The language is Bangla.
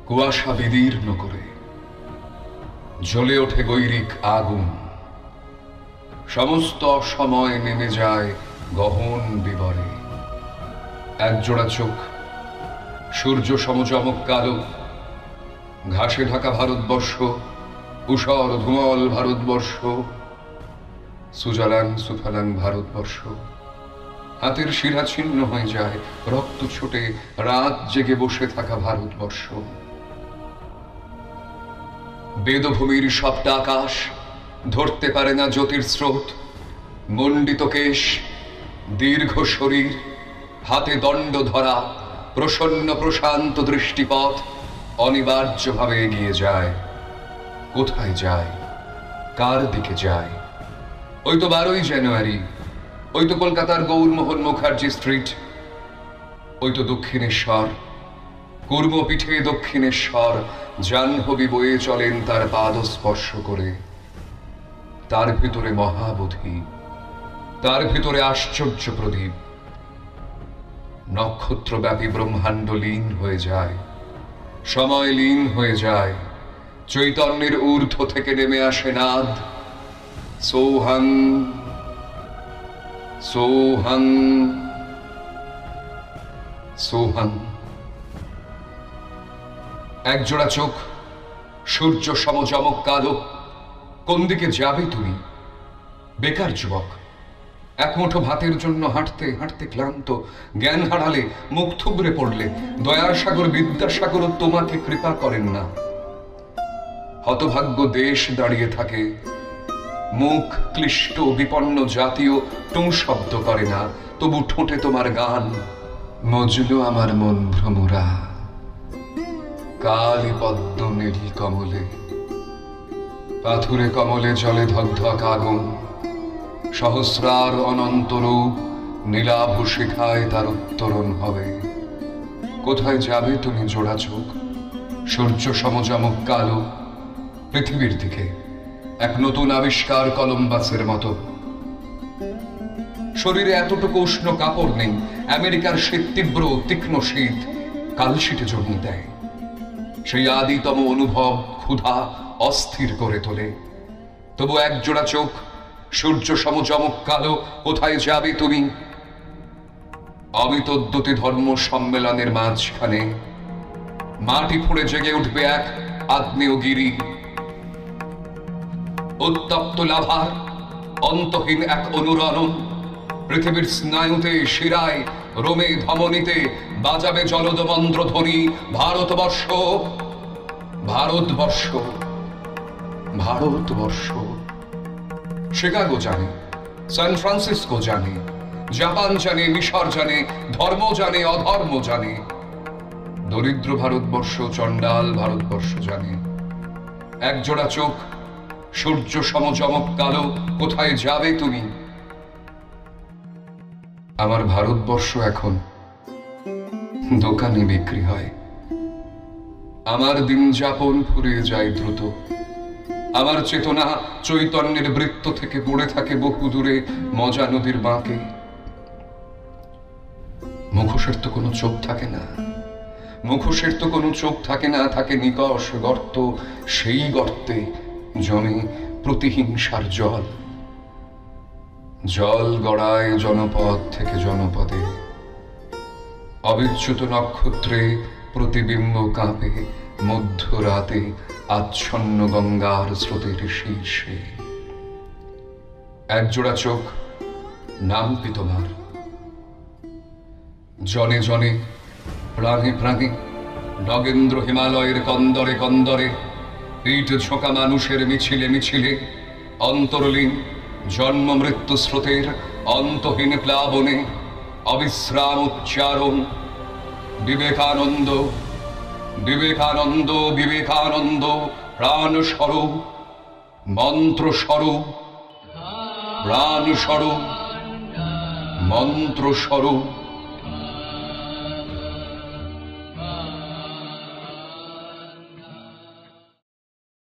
কুয়াশা বিদীর্ণ করে জ্বলে ওঠে গৈরিক আগুন, সমস্ত অসময় নেমে যায় গহন বিবরে। একজোড়া চোখ সূর্য সমচমক কালো, ঘাসে ঢাকা ভারতবর্ষ, উষর ধুমল ভারতবর্ষ, সুজলাং সুফলাং ভারতবর্ষ। হাতের শিরা ছিন্ন হয়ে যায়, রক্ত ছুটে রাত জেগে বসে থাকা ভারতবর্ষ। বেদভূমির সবটা আকাশ ধরতে পারে না জ্যোতির স্রোত। মণ্ডিত কেশ, দীর্ঘ শরীর, হাতে দণ্ড ধরা, প্রসন্ন প্রশান্ত দৃষ্টিপথ অনিবার্যভাবে এগিয়ে যায়। কোথায় যায়? কার দিকে যায়? ওই তো 12ই জানুয়ারি, ওই তো কলকাতার গৌরমোহন মুখার্জি স্ট্রিট, ওই তো দক্ষিণেশ্বর, কুর্মপীঠে দক্ষিণেশ্বর। জাহ্নবী বয়ে চলেন তার পাদ স্পর্শ করে। তার ভিতরে মহাবোধি, তার ভিতরে আশ্চর্য প্রদীপ। নক্ষত্রব্যাপী ব্রহ্মাণ্ড লীন হয়ে যায়, সময় লীন হয়ে যায়। চৈতন্যের ঊর্ধ্ব থেকে নেমে আসে নাদ, সোহং সোহং সোহং। একজোড়া চোখ সূর্য সমচমক কালো। কোন দিকে যাবে তুমি? বেকার যুবক, এক মুঠো ভাতের জন্য হাঁটতে হাঁটতে ক্লান্ত, জ্ঞান হারালে, মুখ থুবড়ে পড়লে দয়ার সাগর বিদ্যাসাগরও তোমাকে কৃপা করেন না। হতভাগ্য দেশ দাঁড়িয়ে থাকে, মুখ ক্লিষ্ট বিপন্ন জাতীয় টুঁ শব্দ করে না, তবু ঠোঁটে তোমার গান। মজলু আমার মন ভ্রমরা, কালি পদ্ম নীল কমলে, পাথুরে কমলে জলে ধকধক আগুন। সহস্রার অনন্ত রূপ নীলাভ শিখায় তার উত্তরণ হবে। কোথায় যাবে তুমি জোড়া চোখ? সূর্য সমচমক কালো, পৃথিবীর দিকে এক নতুন আবিষ্কার কলম্বাসের মতো। শরীরে এতটুকু উষ্ণ কাপড় নেই, আমেরিকার শীত তীব্র তীক্ষ্ণ শীত কালশিটে জমিয়ে দেয়। সেই আদিতম অনুভব ক্ষুধা অস্থির করে তোলে। তবু একজোড়া চোখ সূর্য সমচমক কালো, কোথায় যাবে তুমি? অমিতদ্যুতি ধর্ম সম্মেলনের মাঝখানে মাটি ফুঁড়ে জেগে উঠবে এক আগ্নেয়গিরি। উত্তপ্ত লাভার অন্তহীন এক অনুরণন। পৃথিবীর স্নায়ুতে, শিরায়, রোমে, ধমনীতে বাজাবে জলদ মন্ত্রধ্বনি। ভারতবর্ষ, ভারতবর্ষ, ভারতবর্ষ। শিকাগো জানে, সান ফ্রান্সিসকো জানে, জাপান জানে, মিশর জানে, ধর্ম জানে, অধর্ম জানে। দরিদ্র ভারতবর্ষ, চণ্ডাল ভারতবর্ষ জানে। একজোড়া চোখ সূর্য সমচমক কালো, কোথায় যাবে তুমি? আমার ভারতবর্ষ এখন দোকানে বিক্রি হয়। আমার দিন যাপন ফুরিয়ে যায় দ্রুত। আমার চেতনা চৈতন্যের বৃত্ত থেকে পড়ে থাকে বহু দূরে মজা নদীর বাঁকে। মুখোশের তো কোনো চোখ থাকে না, মুখোশের তো কোনো চোখ থাকে না, থাকে নিকষ গর্ত। সেই গর্তে জমে প্রতিহিংসার জল। জল গড়ায় জনপদ থেকে জনপদে। অবিচ্যুত নক্ষত্রে প্রতিবিম্ব কাঁপে মধ্যরাতে আচ্ছন্ন গঙ্গার স্রোতের শীর্ষে। একজোড়া চোখ নামটি তোমার। জনে জনে, প্রাণে প্রাণে, নগেন্দ্র হিমালয়ের কন্দরে কন্দরে, পিঠ ঝোঁকা মানুষের মিছিলে মিছিলে, অন্তরলীন জন্ম মৃত্যু স্রোতের অন্তহীন প্লাবনে অবিশ্রাম উচ্চারণ। বিবেকানন্দ, বিবেকানন্দ, বিবেকানন্দ, প্রাণ স্বরূপ, মন্ত্র স্বরূপ, প্রাণ স্বরূপ, মন্ত্র স্বরূপ।